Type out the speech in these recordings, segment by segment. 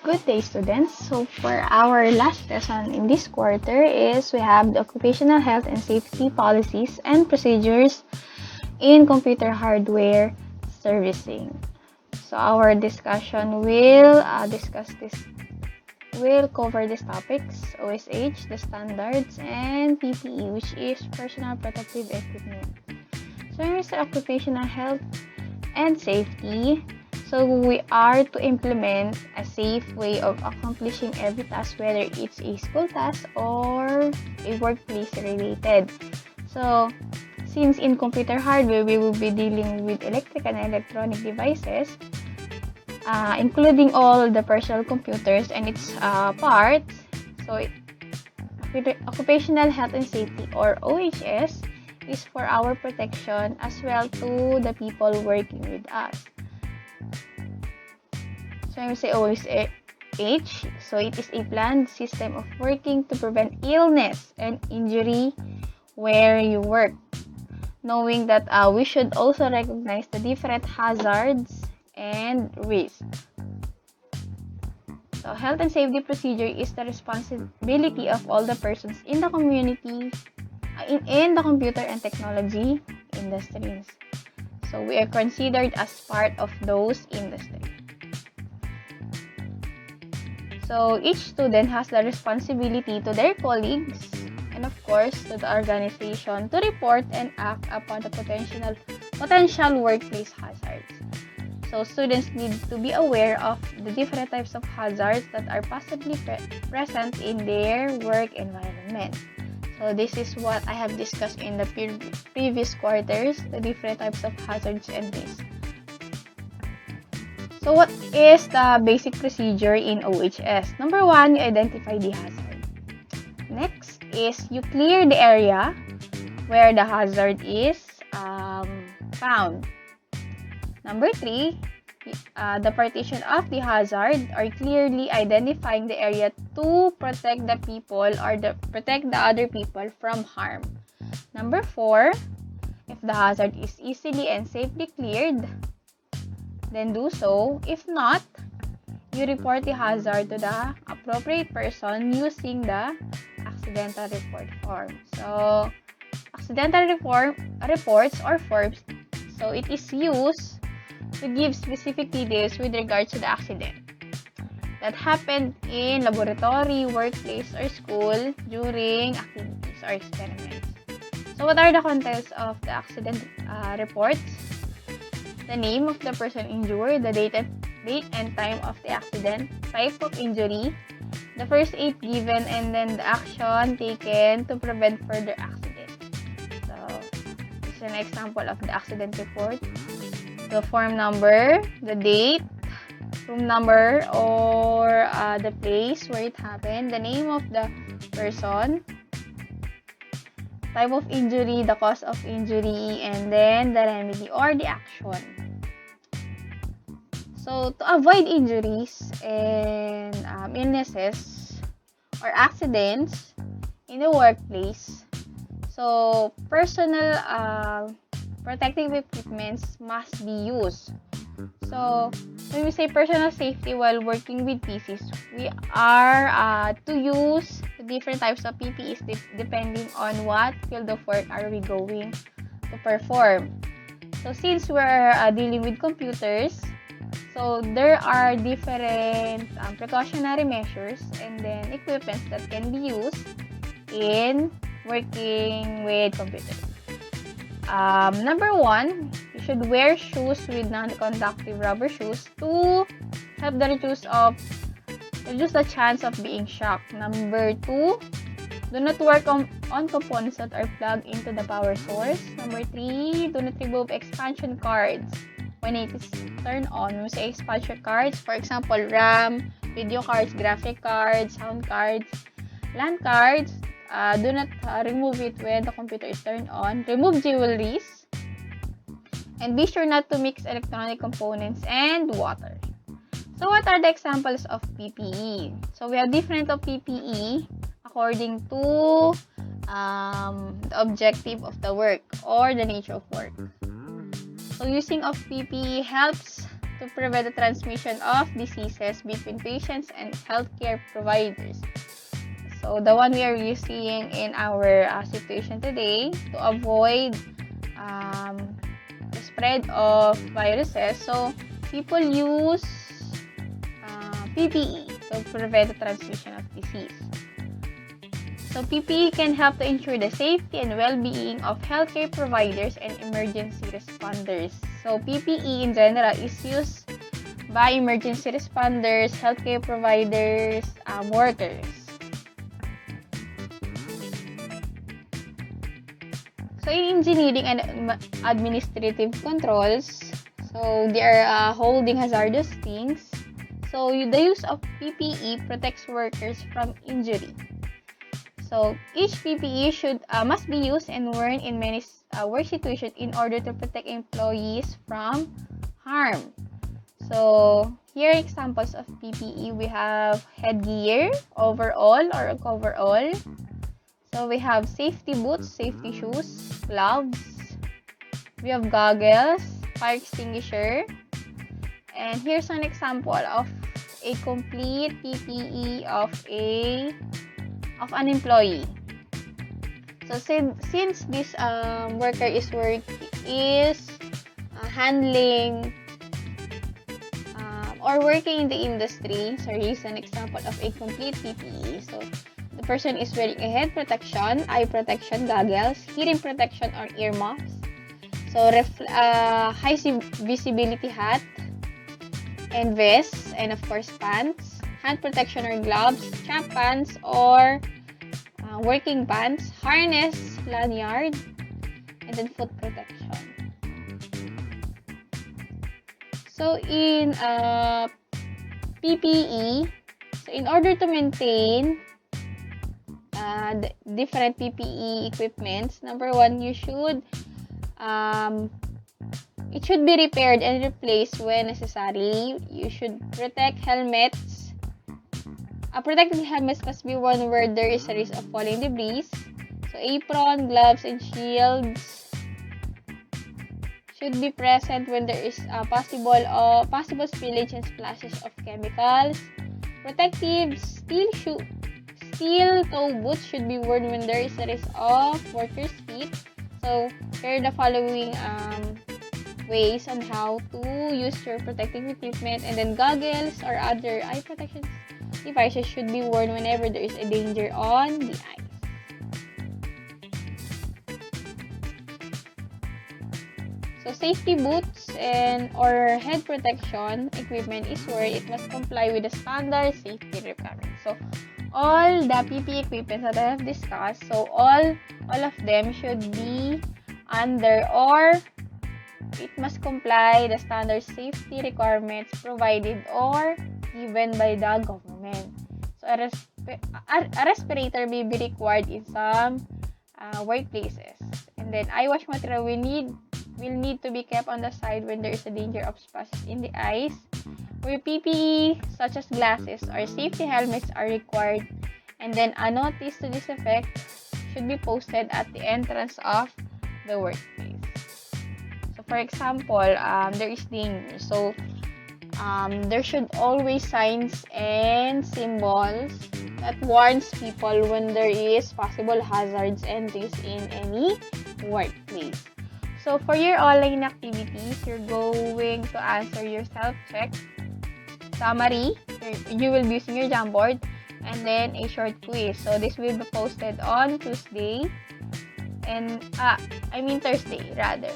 Good day, students. So for our last lesson in this quarter is we have the occupational health and safety policies and procedures in computer hardware servicing. So our discussion will cover these topics: OSH, the standards, and PPE, which is personal protective equipment. So here's the occupational health and safety. So we are to implement a safe way of accomplishing every task, whether it's a school task or a workplace related. So since in computer hardware, we will be dealing with electrical and electronic devices, including all the personal computers and its parts. So occupational health and safety, or OHS, is for our protection as well to the people working with us. So when we say OSH, so it is a planned system of working to prevent illness and injury where you work. Knowing that we should also recognize the different hazards and risks. So health and safety procedure is the responsibility of all the persons in the community, in the computer and technology industries. So we are considered as part of those industries. So each student has the responsibility to their colleagues and of course to the organization to report and act upon the potential workplace hazards. So students need to be aware of the different types of hazards that are possibly present in their work environment. So this is what I have discussed in the previous quarters, the different types of hazards and risks. So what is the basic procedure in OHS? Number 1, you identify the hazard. Next is you clear the area where the hazard is found. Number 3, the partition of the hazard, or clearly identifying the area to protect the people or protect the other people from harm. Number 4, if the hazard is easily and safely cleared, then do so. If not, you report the hazard to the appropriate person using the accidental report form. So, accidental reports or forms, so it is used to give specific details with regards to the accident that happened in laboratory, workplace, or school during activities or experiments. So what are the contents of the accident reports? The name of the person injured, the date and time of the accident, type of injury, the first aid given, and then the action taken to prevent further accident. So, this is an example of the accident report. The form number, the date, room number or the place where it happened, the name of the person, type of injury, the cause of injury, and then the remedy or the action. So, to avoid injuries and illnesses or accidents in the workplace, so personal protective equipments must be used. So, when we say personal safety while working with PCs, we are to use different types of PPEs depending on what field of work are we going to perform. So, since we're dealing with computers, so there are different precautionary measures and then equipments that can be used in working with computers. Number 1, you should wear shoes with non-conductive rubber shoes to help reduce the chance of being shocked. Number 2, do not work on components that are plugged into the power source. Number 3, do not remove expansion cards when it is turned on. When we say expansion cards, for example, RAM, video cards, graphic cards, sound cards, LAN cards, do not remove it when the computer is turned on. Remove jewelries. And be sure not to mix electronic components and water. So what are the examples of PPE? So we have different of PPE according to the objective of the work or the nature of work. So using of PPE helps to prevent the transmission of diseases between patients and healthcare providers. So the one we are using in our situation today to avoid the spread of viruses. So people use PPE to prevent the transmission of disease. So PPE can help to ensure the safety and well-being of healthcare providers and emergency responders. So PPE in general is used by emergency responders, healthcare providers, workers. So in engineering and administrative controls, so they are holding hazardous things. So the use of PPE protects workers from injury. So each PPE must be used and worn in many work situations in order to protect employees from harm. So here are examples of PPE. We have headgear, overall or coverall. So we have safety boots, safety shoes, gloves. We have goggles, fire extinguisher. And here's an example of a complete PPE of an employee. So since this worker is handling or working in the industry, so here's an example of a complete PPE. So the person is wearing a head protection, eye protection, goggles, hearing protection or earmuffs. So high visibility hat and vest, and of course pants, hand protection or gloves, strap pants or working pants, harness, lanyard, and then foot protection. So in PPE, so in order to maintain the different PPE equipments, number one, it should be repaired and replaced when necessary. You should protect helmets. Protective helmets must be worn where there is a risk of falling debris. So apron, gloves, and shields should be present when there is possible spillage and splashes of chemicals. Protective steel toe boots should be worn when there is a risk of workers' feet. So here are the following ways on how to use your protective equipment. And then goggles or other eye protection devices should be worn whenever there is a danger on the eyes. So safety boots or head protection equipment is where it must comply with the standard safety requirements. So all the PPE equipment that I have discussed, so all of them should be under or it must comply the standard safety requirements provided or given by the government. So a respirator may be required in some workplaces. And then eye wash material will need to be kept on the side when there is a danger of splashes in the eyes. Where PPE such as glasses or safety helmets are required, and then a notice to this effect should be posted at the entrance of the workplace. So for example, there is danger. So there should always signs and symbols that warns people when there is possible hazards and risks in any workplace. So for your online activities, you're going to answer your self-check summary. You will be using your Jamboard and then a short quiz. So this will be posted on Thursday and Thursday rather.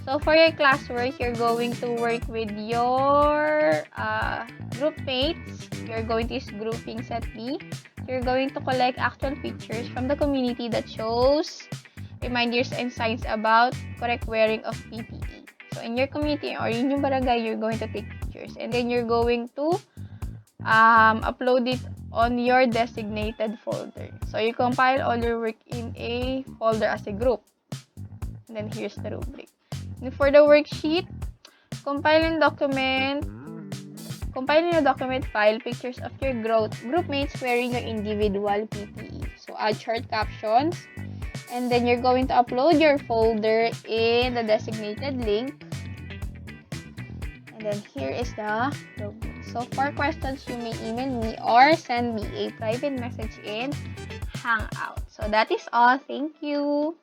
So for your classwork, you're going to work with your group mates. You're going to use grouping set B. You're going to collect actual pictures from the community that shows reminders and signs about correct wearing of PPE. So in your community or in your barangay, you're going to take pictures and then you're going to upload it on your designated folder. So you compile all your work in a folder as a group. And then here's the rubric. And for the worksheet, compile in the document file pictures of your group mates wearing your individual PPE. So add short captions. And then you're going to upload your folder in the designated link. And then here is the login. So for questions, you may email me or send me a private message in Hangout. So that is all. Thank you.